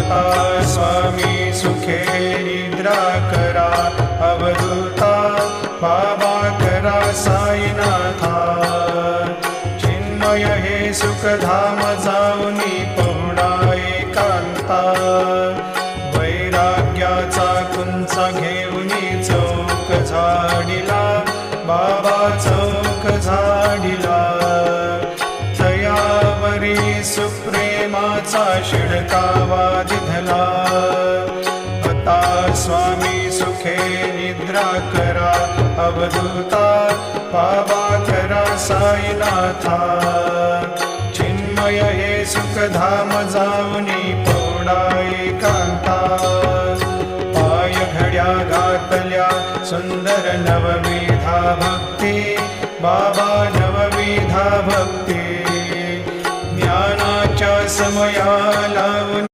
आता स्वामी सुखे निद्रा करा, अवधूता बाबा करा साईनाथा। चिन्मय हे सुखधाम जाऊनी पहुडा एकांता, वैराग्याचा कुंचा घेऊनी चौक झाडिला, बाबा चौक झाडिला। तयावरी सुप्रेमाचा शिडकावा दिधला, आता स्वामी सुखे निद्रा करा, अवधूता बाबा करा साईनाथा। चिन्मय हे सुखधाम जाऊनी पहुडा एकांता, पाय घड्या घातल्या सुंदर नवविधा भक्ती, बाबा नवविधा भक्ती। ज्ञानाच्या समया लावून